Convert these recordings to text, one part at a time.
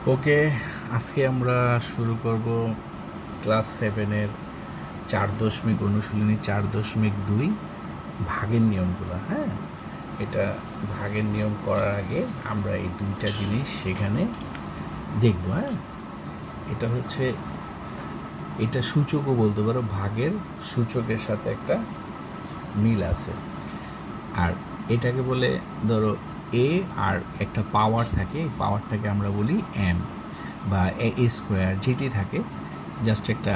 ওকে, আজকে আমরা শুরু করব ক্লাস 7-এর 4 দশমিক অনুশীলনী 4.2 ভাগের নিয়মগুলো। হ্যাঁ, এটা ভাগের নিয়ম করার আগে আমরা এই দুইটা জিনিস সেখানে দেখব। হ্যাঁ, এটা হচ্ছে, এটা সূচকও বলতে পারো, ভাগের সূচকের সাথে একটা মিল আছে। আর এটাকে বলে, ধরো এ আর একটা পাওয়ার থাকে, এই পাওয়ারটাকে আমরা বলি এম বা এ স্কোয়ার, যেটি থাকে। জাস্ট একটা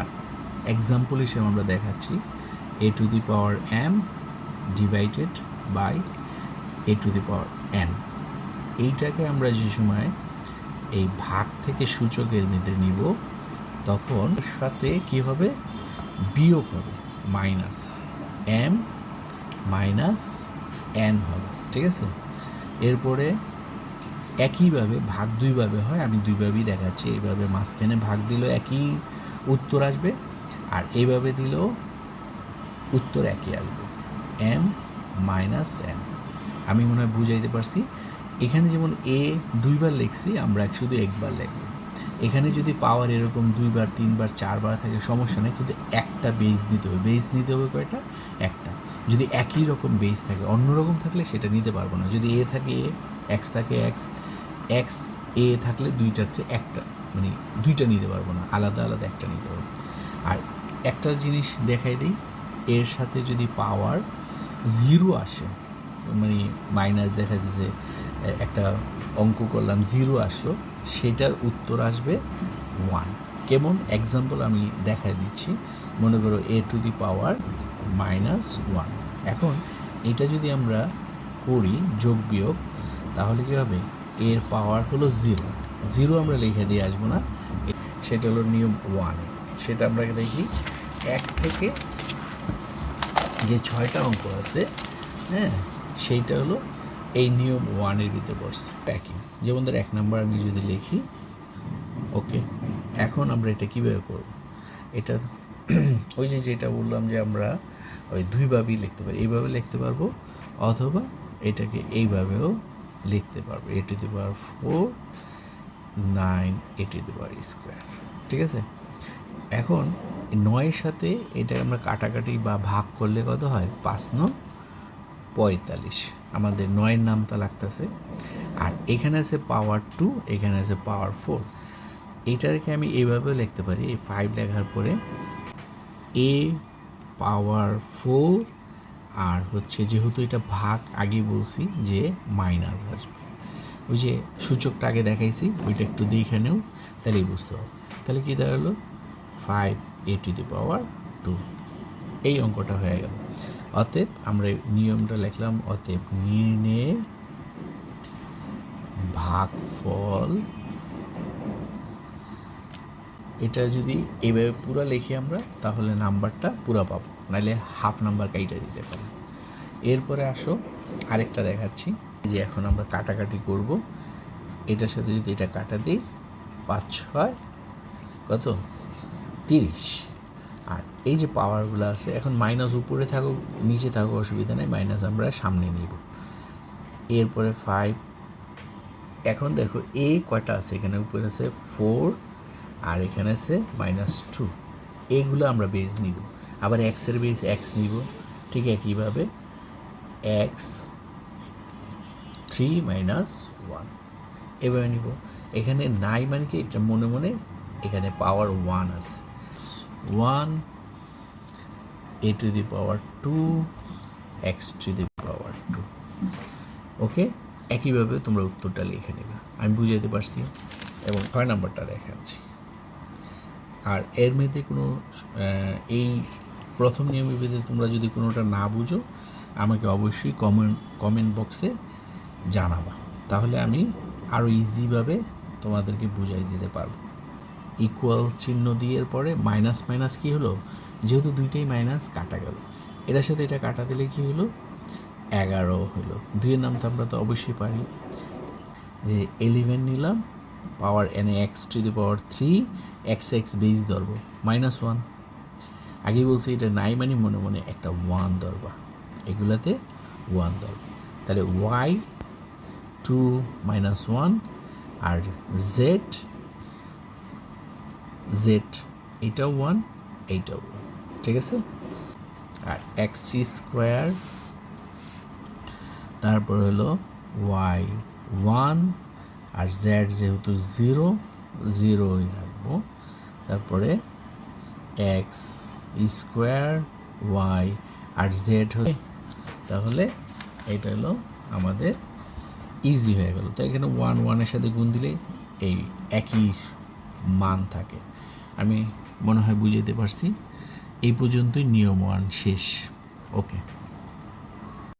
এক্সাম্পল হিসেবে আমরা দেখাচ্ছি, a to the power m divided by a to the power n. এইটাকে আমরা যে সময় এই ভাগ থেকে সূচকের মধ্যে নিব, তখন সাথে কী হবে, বিয়োগ হবে, মাইনাস এম মাইনাস এন হবে। ঠিক আছে, এরপরে একইভাবে ভাগ দুইভাবে হয়, আমি দুইভাবেই দেখাচ্ছি। এইভাবে মাঝখানে ভাগ দিলেও একই উত্তর আসবে, আর এইভাবে দিলেও উত্তর একই আসবে, এম মাইনাস এন। আমি মনে হয় বুঝাইতে পারছি। এখানে যেমন এ দুইবার লিখছি, আমরা শুধু একবার লিখব। এখানে যদি পাওয়ার এরকম 2বার 3বার 4বার থাকে সমস্যা নেই, কিন্তু একটা বেস নিতে হবে। বেস নিতে হবে কয়টা? একটা। যদি একই রকম বেস থাকে, অন্যরকম থাকলে সেটা নিতে পারবো না। যদি এ থাকে এ, এক্স থাকে এক্স, এক্স এ থাকলে দুইটার চেয়ে একটা, মানে দুইটা নিতে পারবো না, আলাদা আলাদা একটা নিতে পারবো। আর একটা জিনিস দেখাই দিই, এর সাথে যদি পাওয়ার 0 আসে, মানে মাইনাস দেখাচ্ছে যে একটা অঙ্ক করলাম 0 আসলো, সেটার উত্তর আসবে 1। কেমন এক্সাম্পল আমি দেখাই দিচ্ছি। মনে করো এ টু দি পাওয়ার -1। এখন এটা যদি আমরা করি যোগ বিয়োগ, তাহলে কী হবে, এর পাওয়ার হলো 0। 0 আমরা লিখে দিয়ে আসবো না, সেটা হলো নিয়ম 1। সেটা আমরা দেখি 1 থেকে যে 6টা অঙ্ক আছে, হ্যাঁ, সেইটা হলো এই নিয়ম 1-এর ভিতরে পড়ছে। প্যাকিং যেমন ধর 1 নাম্বার আমি যদি লিখি, ওকে। এখন আমরা এটা কীভাবে করব, এটা ওই যে যেটা বললাম যে আমরা ওই দুইভাবেই লিখতে পারি, এইভাবে লিখতে পারবো, অথবা এটাকে এইভাবেও লিখতে পারবো, a to the power 4 9 a to the power square. ঠিক আছে, এখন 9-এর সাথে এটা আমরা কাটাকাটি বা ভাগ করলে কত হয়, 5 × 45। আমাদের 9-এর নামটা লাগতেছে। আর এখানে আছে পাওয়ার 2, এখানে আছে পাওয়ার 4। এইটাকে আমি এইভাবেও লিখতে পারি, এই 5 লেখার পরে এ পাওয়ার 4, আর হচ্ছে যেহেতু এটা ভাগ আগে বলছি যে মাইনাস আসবে, ওই যে সূচকটা আগে দেখাইছি ওইটা একটু দেখে নেও, তাহলেই বুঝতে পারবো। তাহলে কী দাঁড়ালো, 5 এ টু দি পাওয়ার 2। এই অঙ্কটা হয়ে গেল। অতএব আমরা নিয়মটা লিখলাম, অতএব নির্ণয়ে ভাগফল। এটা যদি এইভাবে পুরো লিখি আমরা, তাহলে নাম্বারটা পুরো পাবো, নাহলে হাফ নাম্বার কাইটা দিতে পারি। এরপরে আসো আরেকটা দেখাচ্ছি, যে এখন আমরা কাটাকাটি করব। এটার সাথে যদি এটা কাটা দিই, 5 6 কত, 30। আর এই যে পাওয়ারগুলো আছে, এখন মাইনাস উপরে থাকুক নিচে থাকুক অসুবিধা নেই, মাইনাস আমরা সামনে নিব। এরপরে 5, এখন দেখো এ কয়টা আছে, এখানে উপরে আছে 4, আর এখানে আছে -2। এইগুলো আমরা বেস নিব। আবার এক্সের বেস এক্স নিব, ঠিক একইভাবে এক্স 3 - 1 এভাবে নিব। এখানে নাই মানে কি, এটা মনে মনে এখানে পাওয়ার 1 আছে, 1 a to the power 2 x to the power 2। Okay, একইভাবে তোমরা উত্তরটা লিখে নেবে। আমি বুঝাইতে পারছি, এবং 6 নাম্বারটা দেখাচ্ছি। আর এর মধ্যে কোনো এই প্রথম নিয়মের ভিতরে তোমরা যদি কোনোটা না বুঝো, আমাকে অবশ্যই কমেন্ট বক্সে জানাবা, তাহলে আমি আরও ইজিভাবে তোমাদেরকে বুঝাই দিতে পারবো। ইকুয়াল চিহ্ন দিয়ে পরে মাইনাস মাইনাস কী হলো, যেহেতু দুইটাই মাইনাস, কাটা গেল। এটার সাথে এটা কাটা দিলে কী হলো, 11 হলো। 2-এর নাম তো আমরা তো অবশ্যই পারি, যে 11 নিলাম, পাওয়ার এনে x to the power 3, x x base ধরবো, -1। আগেই বলছি এটা নাই মানে মনে মনে একটা 1 ধরবা, এগুলাতে 1 ধরবো। তাহলে y 2 - 1, আর z জেড এইটাও 1, এইটাও 1, ঠিক আছে। আর এক্স স্কোয়ার, তারপর হলো ওয়াই 1, আর জেড যেহেতু 0, 0ই রাখবো। তারপরে এক্স স্কোয়ার ওয়াই আর জেড হলে, তাহলে এটা হলো আমাদের ইজি হয়ে গেল। তো এখানে 1 1-এর সাথে গুণ দিলে এই একই মান থাকে। আমি মনে হয় বুঝাতে পারছি। এই পর্যন্তই নিয়ম 1 শেষ। ওকে।